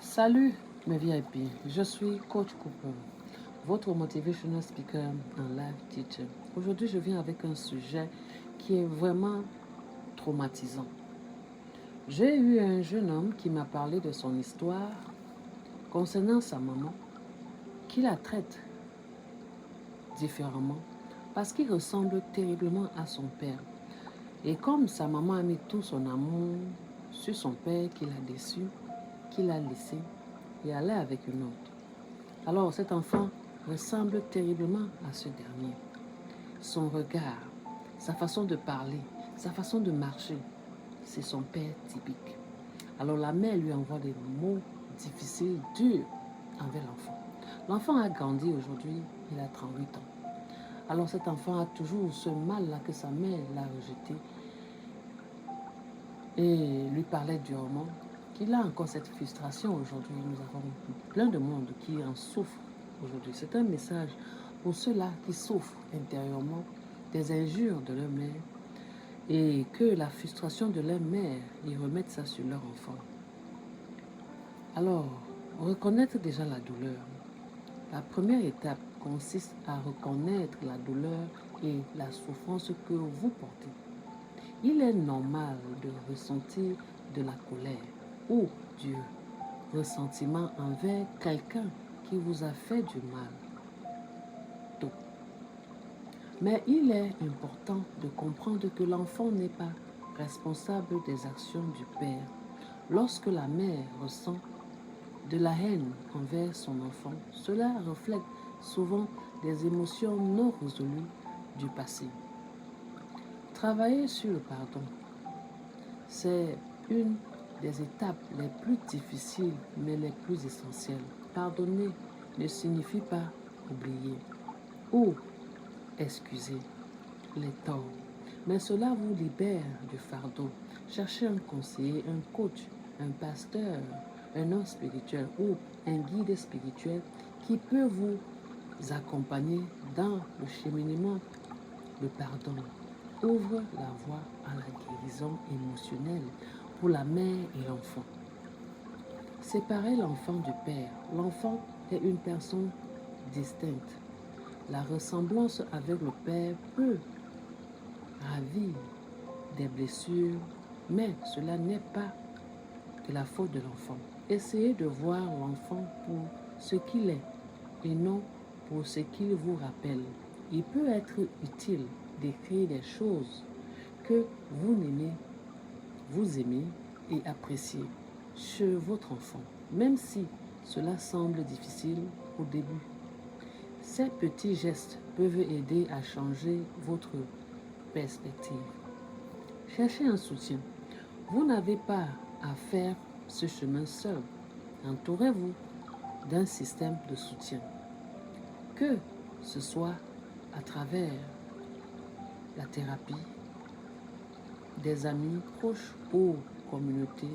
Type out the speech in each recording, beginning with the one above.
Salut mes VIP, je suis Coach Cooper, votre motivational speaker en live teacher. Aujourd'hui, je viens avec un sujet qui est vraiment traumatisant. J'ai eu un jeune homme qui m'a parlé de son histoire concernant sa maman, qui la traite différemment parce qu'il ressemble terriblement à son père. Et comme sa maman a mis tout son amour sur son père qu'il a déçu, qu'il a laissé et allait avec une autre. Alors cet enfant ressemble terriblement à ce dernier. Son regard, sa façon de parler, sa façon de marcher, c'est son père typique. Alors la mère lui envoie des mots difficiles, durs envers l'enfant. L'enfant a grandi aujourd'hui, il a 38 ans. Alors cet enfant a toujours ce mal-là que sa mère l'a rejeté et lui parlait durement, qu'il a encore cette frustration aujourd'hui. Nous avons plein de monde qui en souffre aujourd'hui. C'est un message pour ceux-là qui souffrent intérieurement des injures de leur mère et que la frustration de leur mère, ils remettent ça sur leur enfant. Alors, reconnaître déjà la douleur. La première étape consiste à reconnaître la douleur et la souffrance que vous portez. Il est normal de ressentir de la colère ou du ressentiment envers quelqu'un qui vous a fait du mal. Tout. Mais il est important de comprendre que l'enfant n'est pas responsable des actions du père. Lorsque la mère ressent de la haine envers son enfant, cela reflète souvent des émotions non résolues du passé. Travailler sur le pardon, c'est une des étapes les plus difficiles mais les plus essentielles. Pardonner ne signifie pas oublier ou excuser les torts, mais cela vous libère du fardeau. Cherchez un conseiller, un coach, un pasteur, un homme spirituel ou un guide spirituel qui peut vous accompagner dans le cheminement de pardon. Ouvre la voie à la guérison émotionnelle pour la mère et l'enfant. Séparer l'enfant du père. L'enfant est une personne distincte. La ressemblance avec le père peut ravir des blessures, mais cela n'est pas de la faute de l'enfant. Essayez de voir l'enfant pour ce qu'il est et non pour ce qu'il vous rappelle. Il peut être utile d'écrire des choses que vous aimez et appréciez chez votre enfant, même si cela semble difficile au début. Ces petits gestes peuvent aider à changer votre perspective. Cherchez un soutien. Vous n'avez pas à faire ce chemin seul. Entourez-vous d'un système de soutien. Que ce soit à travers la thérapie, des amis proches ou communauté,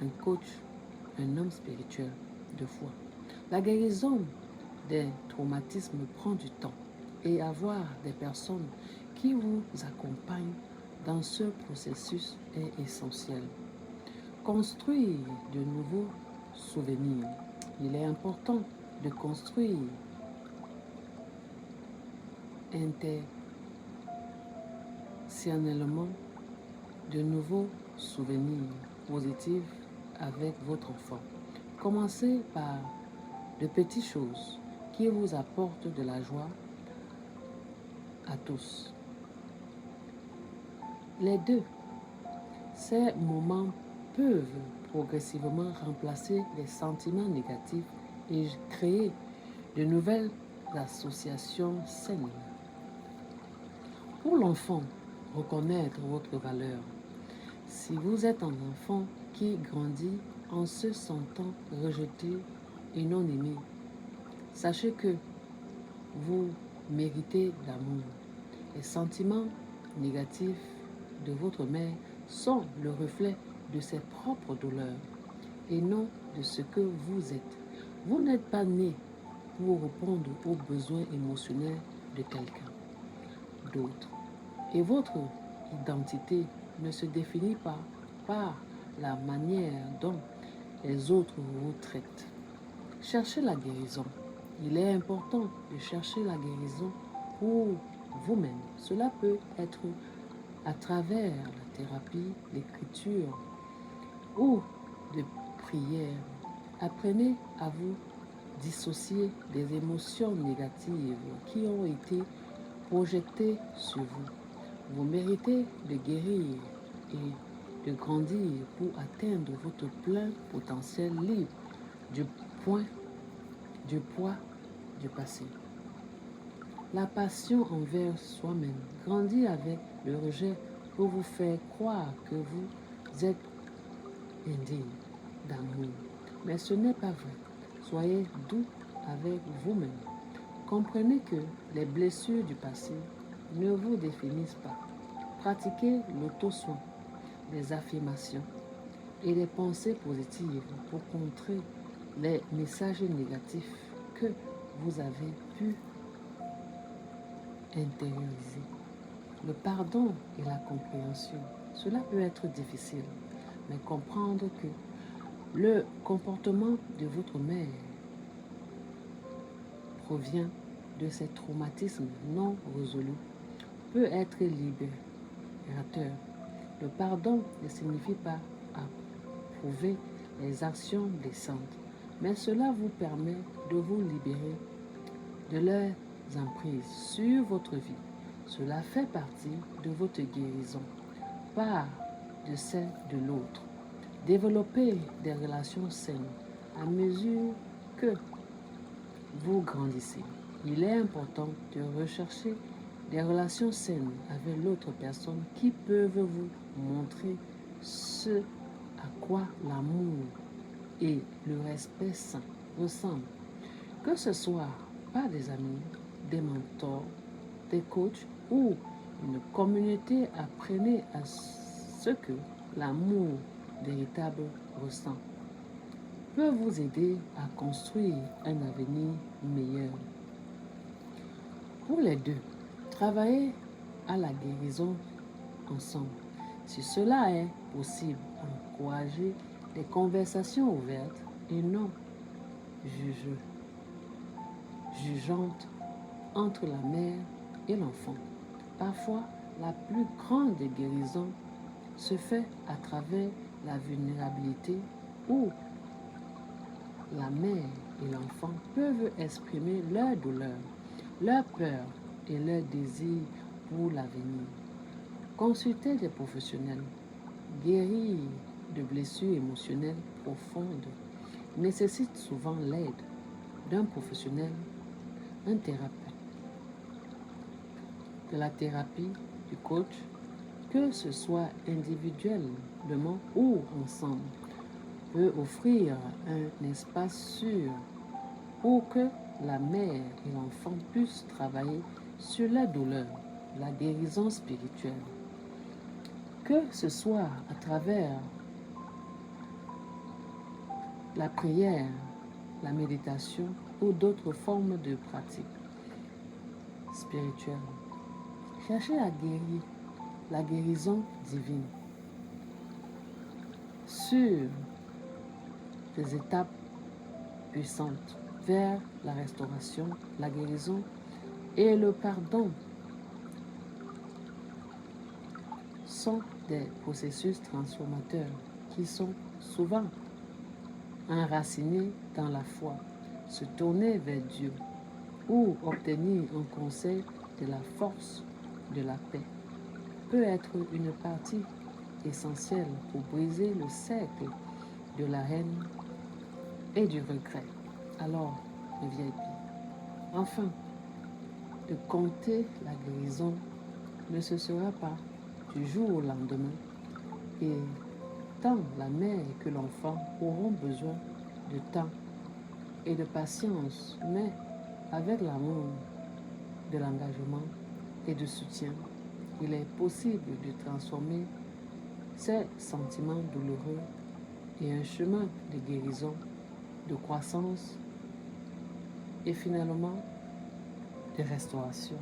un coach, un homme spirituel de foi. La guérison des traumatismes prend du temps et avoir des personnes qui vous accompagnent dans ce processus est essentiel. Construire de nouveaux souvenirs. Il est important de construire intentionnellement de nouveaux souvenirs positifs avec votre enfant. Commencez par de petites choses qui vous apportent de la joie à tous. Les deux, ces moments peuvent progressivement remplacer les sentiments négatifs et créer de nouvelles associations saines. Pour l'enfant, reconnaître votre valeur. Si vous êtes un enfant qui grandit en se sentant rejeté et non aimé, sachez que vous méritez l'amour. Les sentiments négatifs de votre mère sont le reflet de ses propres douleurs et non de ce que vous êtes. Vous n'êtes pas né pour répondre aux besoins émotionnels de quelqu'un d'autre. Et votre identité ne se définit pas par la manière dont les autres vous traitent. Cherchez la guérison. Il est important de chercher la guérison pour vous-même. Cela peut être à travers la thérapie, l'écriture ou de prière. Apprenez à vous dissocier des émotions négatives qui ont été projetées sur vous. Vous méritez de guérir et de grandir pour atteindre votre plein potentiel libre du poids du passé. La passion envers soi-même grandit avec le rejet pour vous faire croire que vous êtes indigne d'amour. Mais ce n'est pas vrai. Soyez doux avec vous-même. Comprenez que les blessures du passé ne vous définissent pas. Pratiquez l'auto-soin, des affirmations et des pensées positives pour contrer les messages négatifs que vous avez pu intérioriser. Le pardon et la compréhension, cela peut être difficile, mais comprendre que le comportement de votre mère provient de ces traumatismes non résolus peut être libérateur. Le pardon ne signifie pas approuver les actions blessantes, mais cela vous permet de vous libérer de leurs emprises sur votre vie. Cela fait partie de votre guérison, pas de celle de l'autre. Développez des relations saines à mesure que vous grandissez. Il est important de rechercher des relations saines avec l'autre personne qui peuvent vous montrer ce à quoi l'amour et le respect sain ressemblent. Que ce soit par des amis, des mentors, des coachs ou une communauté, apprenez à ce que l'amour véritable ressent peut vous aider à construire un avenir meilleur. Pour les deux, travaillez à la guérison ensemble. Si cela est possible, encouragez des conversations ouvertes et non jugeantes entre la mère et l'enfant. Parfois, la plus grande guérison se fait à travers la vulnérabilité où la mère et l'enfant peuvent exprimer leur douleur, leur peur et leur désir pour l'avenir. Consulter des professionnels, guérir de blessures émotionnelles profondes nécessite souvent l'aide d'un professionnel, un thérapeute, de la thérapie, du coach, que ce soit individuellement ou ensemble, peut offrir un espace sûr pour que la mère et l'enfant puissent travailler sur la douleur, la guérison spirituelle. Que ce soit à travers la prière, la méditation ou d'autres formes de pratiques spirituelles. Cherchez à guérir la guérison divine sur des étapes puissantes vers la restauration, la guérison et le pardon sont des processus transformateurs qui sont souvent enracinés dans la foi. Se tourner vers Dieu ou obtenir un conseil de la force de la paix peut être une partie essentielle pour briser le cercle de la haine et du regret. Alors, le VIP. Enfin, de compter la guérison ne se sera pas du jour au lendemain et tant la mère que l'enfant auront besoin de temps et de patience, mais avec l'amour, de l'engagement et de soutien, il est possible de transformer ces sentiments douloureux et un chemin de guérison, de croissance et finalement de restauration.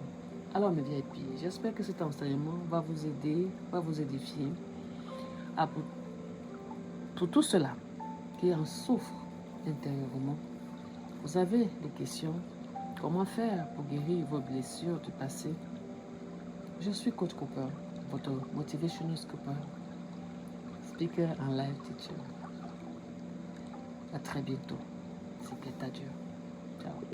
Alors mes VIP, j'espère que cet enseignement va vous aider, va vous édifier. Pour tout cela, qui en souffrent intérieurement. Vous avez des questions? Comment faire pour guérir vos blessures du passé? Je suis Coach Cooper, votre Motivational Cooper, speaker and life teacher. À très bientôt. C'était adieu. Ciao.